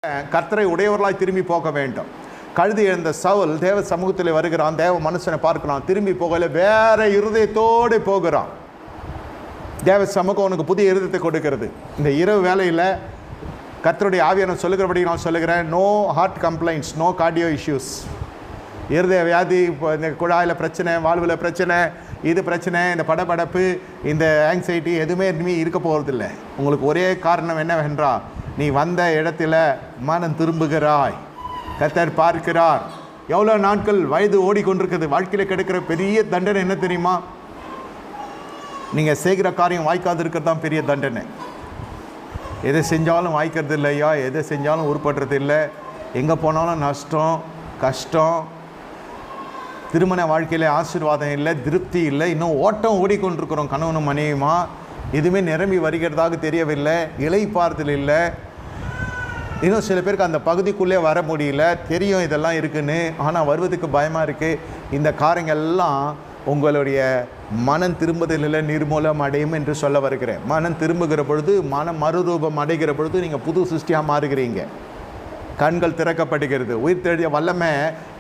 கர்த்தரை உடையவர்களாய் திரும்பி போக வேண்டும். கழுதி எழுந்த சவுல் தேவ சமூகத்தில் வருகிறான், தேவ மனுஷனை பார்க்கிறான், திரும்பி போகல, வேற இருதயத்தோடு போகிறான். தேவ சமூகம் உனக்கு புதிய இருதயத்தை கொடுக்கிறது. இந்த இரவு வேலையில் கர்த்தருடைய ஆவியான சொல்லுகிறபடி நான் சொல்லுகிறேன், no heart complaints, no cardio issues. இருதய வியாதி, இந்த குழாயில் பிரச்சனை, வாழ்வில் பிரச்சனை, இது பிரச்சனை, இந்த படபடப்பு, இந்த ஆங்ஸைட்டி எதுவுமே இனிமே இருக்க போகிறதில்லை. உங்களுக்கு ஒரே காரணம் என்னவென்றால், நீ வந்த இடத்துல மனம் திரும்புகிறாய். கர்த்தர் பார்க்கிறார். எவ்வளோ நாட்கள் வயது ஓடிக்கொண்டிருக்குது. வாழ்க்கையில் கிடைக்கிற பெரிய தண்டனை என்ன தெரியுமா? நீங்கள் செய்கிற காரியம் வாய்க்காது இருக்கிறது தான் பெரிய தண்டனை. எதை செஞ்சாலும் வாய்க்கிறது இல்லையா, எதை செஞ்சாலும் உருப்படுறது இல்லை, எங்கே போனாலும் நஷ்டம், கஷ்டம், திருமண வாழ்க்கையில் ஆசீர்வாதம் இல்லை, திருப்தி இல்லை, இன்னும் ஓட்டம் ஓடிக்கொண்டிருக்கிறோம் கணவனும் மனைவியுமா. எதுவுமே நிரம்பி வருகிறதாக தெரியவில்லை, இளைப்பாறுதல் இல்லை. இன்னும் சில பேருக்கு அந்த பகுதிக்குள்ளே வர முடியல, தெரியும் இதெல்லாம் இருக்குன்னு, ஆனால் வருவதுக்கு பயமாக இருக்குது. இந்த காரியங்கள்லாம் உங்களுடைய மனம் திரும்புதலில் நிர்மூலம் அடையும் என்று சொல்ல வருகிறேன். மனம் திரும்புகிற பொழுது, மனம் மறுரூபம் அடைகிற பொழுது நீங்கள் புது சிருஷ்டியாக மாறுகிறீங்க. கண்கள் திறக்கப்படுகிறது. உயிர் தேடிய வல்லமை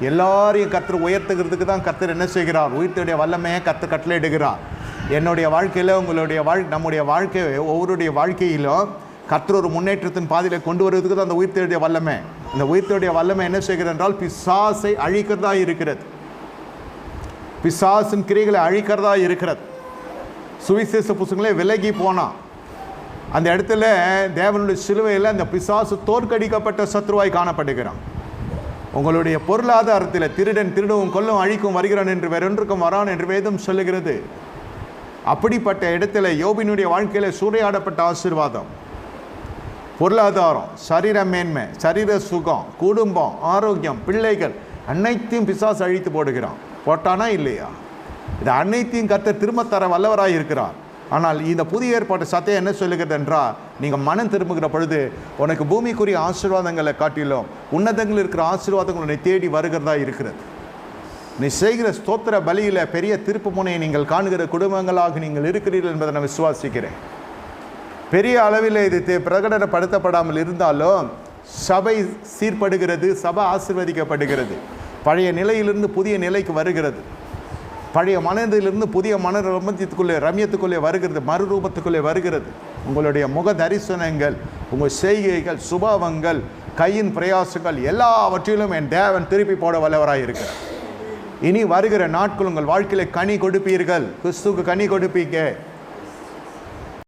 எல்லாரையும் கர்த்தர் உயர்த்துகிறதுக்கு தான் கர்த்தர் என்ன செய்கிறார்? உயிர் தேடிய வல்லமையை கர்த்தர் கட்டளையிடுகிறார். என்னுடைய வாழ்க்கையில், உங்களுடைய நம்முடைய வாழ்க்கை, ஒவ்வொருடைய வாழ்க்கையிலும் கர்த்தர் ஒரு முன்னேற்றத்தின் பாதையில் கொண்டு வருவதுக்கு தான் அந்த உயிர் தேடிய வல்லமை. இந்த உயிர் தேடிய வல்லமை என்ன செய்கிறது என்றால், பிசாசை அழிக்கிறதா இருக்கிறது. பிசாசின் கிரியைகளை அழிக்கிறதா இருக்கிறது. சுவிசேஷ புஸ்தகங்களே விலகி போனான். அந்த இடத்துல தேவனுடைய சிலுவையில் அந்த பிசாசு தோற்கடிக்கப்பட்ட சத்ருவாய் காணப்படுகிறான். உங்களுடைய பொருளாதாரத்தில் திருடன் திருடவும் கொல்லும் அழிக்கும் வருகிறான் என்று வேறொன்றுக்கும் வரான் என்று வேதம் சொல்லுகிறது. அப்படிப்பட்ட இடத்துல யோபினுடைய வாழ்க்கையில் சூறையாடப்பட்ட ஆசீர்வாதம், பொருளாதாரம், சரீர மேன்மை, சரீர சுகம், குடும்பம், ஆரோக்கியம், பிள்ளைகள் அனைத்தையும் பிசாசு அழித்து போடுகிறான். போட்டானா இல்லையா? இது அனைத்தையும் கர்த்தர் திரும்ப தர வல்லவராக இருக்கிறார். ஆனால் இந்த புதிய ஏற்பாட்டு சத்தியம் என்ன சொல்லுகிறது என்றால், நீங்கள் மனம் திரும்புகிற பொழுது உனக்கு பூமிக்குரிய ஆசீர்வாதங்களை காட்டிலும் உன்னதங்கள் இருக்கிற ஆசீர்வாதங்கள் உன்னை தேடி வருகிறதா இருக்கிறது. நீ செய்கிற ஸ்தோத்திர பலியில் பெரிய திருப்பு முனையை நீங்கள் காணுகிற குடும்பங்களாக நீங்கள் இருக்கிறீர்கள் என்பதை நான் விசுவாசிக்கிறேன். பெரிய அளவில் இது பிரகடனப்படுத்தப்படாமல் இருந்தாலும் சபை சீர்படுகிறது, சபை ஆசீர்வதிக்கப்படுகிறது, பழைய நிலையிலிருந்து புதிய நிலைக்கு வருகிறது, பழைய மனதிலிருந்து புதிய மன ரம்யத்துக்குள்ளே வருகிறது, மறுரூபத்துக்குள்ளே வருகிறது. உங்களுடைய முக தரிசனங்கள், உங்கள் செய்கைகள், சுபாவங்கள், கையின் பிரயாசங்கள் எல்லாவற்றிலும் என் தேவன் திருப்பி போட வல்லவராக இருக்கிறார். இனி வருகிற நாட்கள் உங்கள் வாழ்க்கையில் கனி கொடுப்பீர்கள். கிறிஸ்துவுக்கு கனி கொடுப்பீங்க.